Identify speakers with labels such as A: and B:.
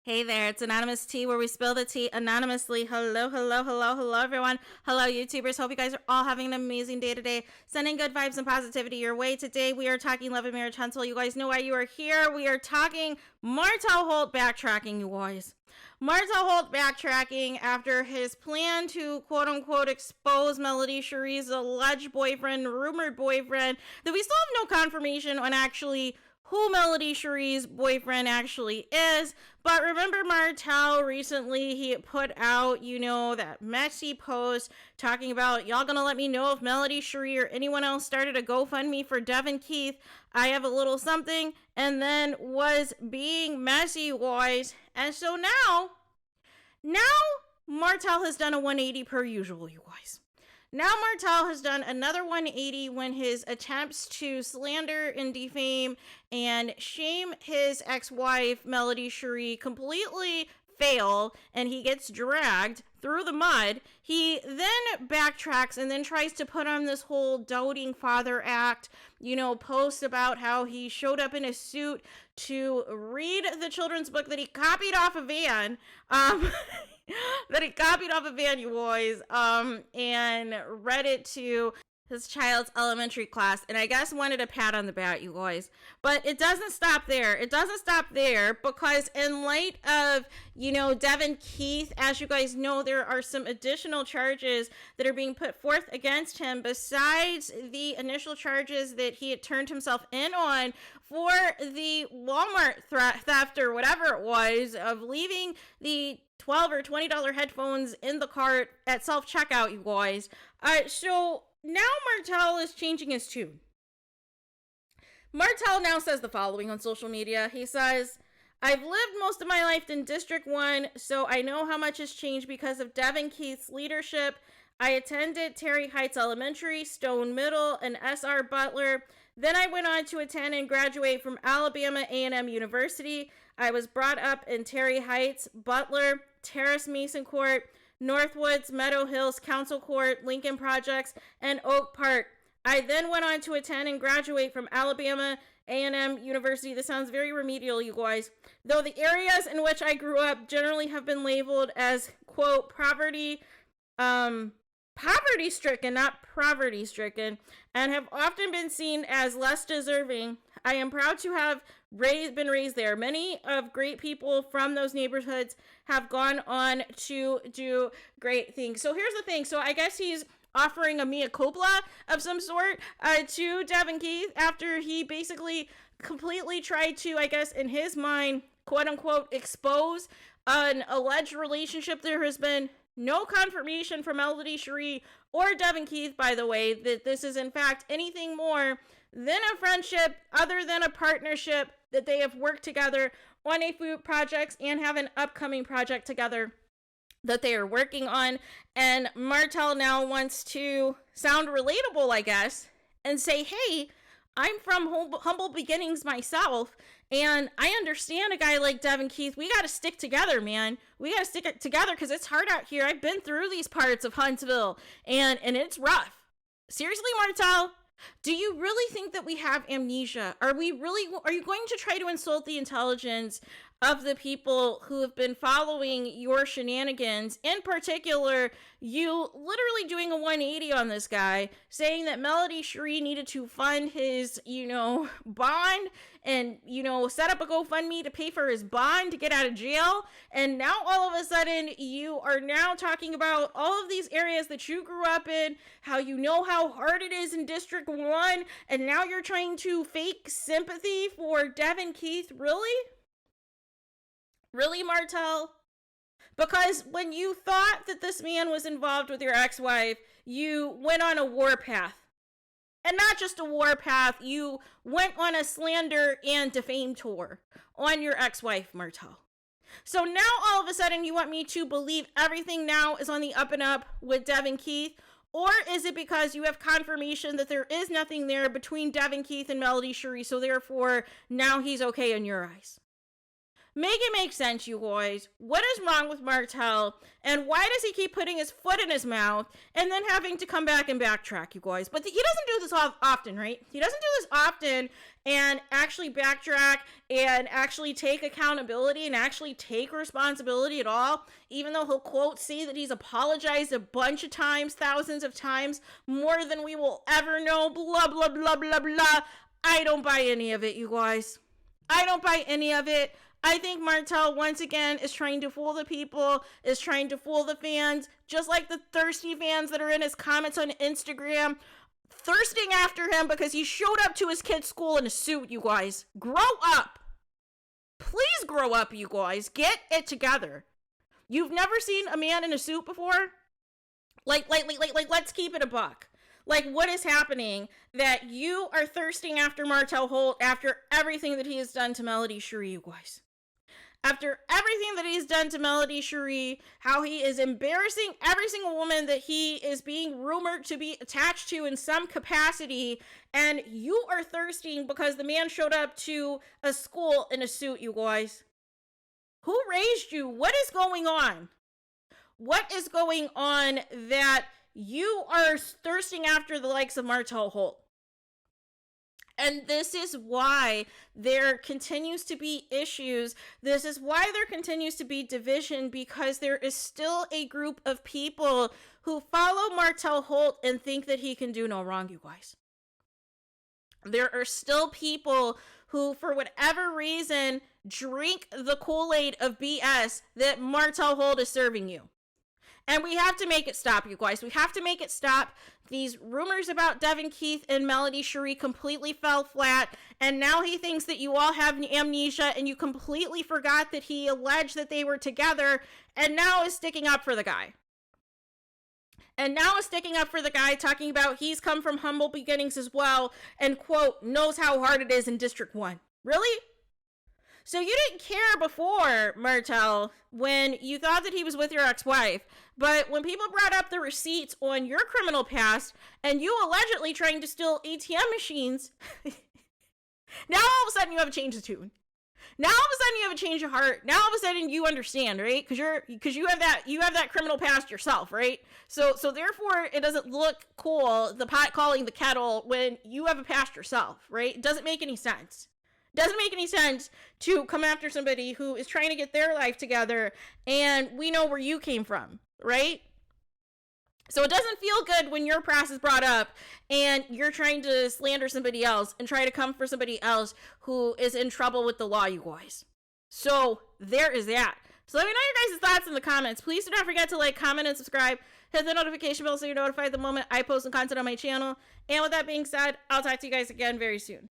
A: Hey there, it's Anonymous Tea, where we spill the tea anonymously. Hello, hello, hello, hello, everyone. Hello, YouTubers. Hope you guys are all having an amazing day today. Sending good vibes and positivity your way. Today, we are talking love and marriage huntsville. You guys know why you are here. We are talking Martell Holt backtracking, you guys. Martell Holt backtracking after his plan to quote-unquote expose Melody Cherie's alleged boyfriend, rumored boyfriend, that we still have no confirmation on actually who Melody Cherie's boyfriend actually is. But remember Martell recently, he put out, that messy post talking about, y'all gonna let me know if Melody Cherie or anyone else started a GoFundMe for DEVYN Keith. I have a little something, and then was being messy, boys. And so now Martell has done a 180 per usual, you guys. Now Martell has done another 180 when his attempts to slander and defame and shame his ex-wife, Melody Cherie, completely fail, and he gets dragged through the mud. He then backtracks and then tries to put on this whole doting father act, post about how he showed up in a suit to read the children's book that he copied off a van. You boys, and read it to his child's elementary class, and I guess wanted a pat on the back, you guys. But it doesn't stop there. Because in light of, DEVYN Keith, as you guys know, there are some additional charges that are being put forth against him besides the initial charges that he had turned himself in on for the Walmart theft or whatever it was, of leaving the $12 or $20 headphones in the cart at self-checkout, you guys. So now Martell is changing his tune. Martell now says the following on social media. He says, I've lived most of my life in District 1, so I know how much has changed because of DEVYN Keith's leadership. I attended Terry Heights Elementary, Stone Middle, and S.R. Butler. Then I went on to attend and graduate from Alabama A&M University. I was brought up in Terry Heights, Butler, Terrace Mason Court, Northwoods, Meadow Hills, Council Court, Lincoln Projects, and Oak Park. I then went on to attend and graduate from Alabama A&M University. This sounds very remedial, you guys. Though the areas in which I grew up generally have been labeled as, quote, poverty-stricken, not poverty-stricken, and have often been seen as less deserving, I am proud to have been raised there. Many of great people from those neighborhoods have gone on to do great things. So here's the thing. So I guess he's offering a mea culpa of some sort to DEVYN Keith after he basically completely tried to, I guess, in his mind, quote unquote, expose an alleged relationship. There has been no confirmation from Melody Cherie or DEVYN Keith, by the way, that this is in fact anything more than a friendship, other than a partnership, that they have worked together on a few projects and have an upcoming project together that they are working on. And Martell now wants to sound relatable, I guess, and say, hey, I'm from humble beginnings myself, and I understand a guy like DEVYN Keith. We got to stick together, man. We got to stick it together because it's hard out here. I've been through these parts of Huntsville, and it's rough. Seriously, Martell? Do you really think that we have amnesia? Are you going to try to insult the intelligence of the people who have been following your shenanigans? In particular, you literally doing a 180 on this guy, saying that Melody Cherie needed to fund his, bond and, set up a GoFundMe to pay for his bond to get out of jail. And now all of a sudden you are now talking about all of these areas that you grew up in, how you know how hard it is in District 1, and now you're trying to fake sympathy for DEVYN Keith. Really? Really, Martell? Because when you thought that this man was involved with your ex-wife, you went on a warpath. And not just a warpath, you went on a slander and defame tour on your ex-wife, Martell. So now all of a sudden you want me to believe everything now is on the up and up with DEVYN Keith? Or is it because you have confirmation that there is nothing there between DEVYN Keith and Melody Cherie, so therefore now he's okay in your eyes? Make it make sense, you guys. What is wrong with Martell? And why does he keep putting his foot in his mouth and then having to come back and backtrack, you guys? But he doesn't do this often, right? He doesn't do this often and actually backtrack and actually take accountability and actually take responsibility at all. Even though he'll quote say that he's apologized a bunch of times, thousands of times, more than we will ever know, blah, blah, blah, blah, blah. I don't buy any of it, you guys. I don't buy any of it. I think Martell, once again, is trying to fool the people, is trying to fool the fans, just like the thirsty fans that are in his comments on Instagram, thirsting after him because he showed up to his kid's school in a suit, you guys. Grow up. Please grow up, you guys. Get it together. You've never seen a man in a suit before? Like, let's keep it a buck. Like, what is happening that you are thirsting after Martell Holt after everything that he has done to Melody Cherie, you guys? After everything that he's done to Melody Cherie, how he is embarrassing every single woman that he is being rumored to be attached to in some capacity, and you are thirsting because the man showed up to a school in a suit, you guys. Who raised you? What is going on? What is going on that you are thirsting after the likes of Martell Holt? And this is why there continues to be issues. This is why there continues to be division, because there is still a group of people who follow Martell Holt and think that he can do no wrong, you guys. There are still people who, for whatever reason, drink the Kool-Aid of BS that Martell Holt is serving you. And we have to make it stop, you guys. We have to make it stop. These rumors about DEVYN Keith and Melody Cherie completely fell flat. And now he thinks that you all have amnesia and you completely forgot that he alleged that they were together and now is sticking up for the guy. And now is sticking up for the guy, talking about he's come from humble beginnings as well and, quote, knows how hard it is in District 1. Really? So you didn't care before, Martell, when you thought that he was with your ex-wife, but when people brought up the receipts on your criminal past and you allegedly trying to steal ATM machines, now all of a sudden you have a change of tune. Now all of a sudden you have a change of heart. Now all of a sudden you understand, right? Because you have that criminal past yourself, right? So therefore it doesn't look cool, the pot calling the kettle, when you have a past yourself, right? It doesn't make any sense. Doesn't make any sense to come after somebody who is trying to get their life together, and we know where you came from, right? So it doesn't feel good when your past is brought up and you're trying to slander somebody else and try to come for somebody else who is in trouble with the law, you guys. So there is that. So let me know your guys' thoughts in the comments. Please do not forget to like, comment, and subscribe. Hit the notification bell so you're notified the moment I post some content on my channel. And with that being said, I'll talk to you guys again very soon.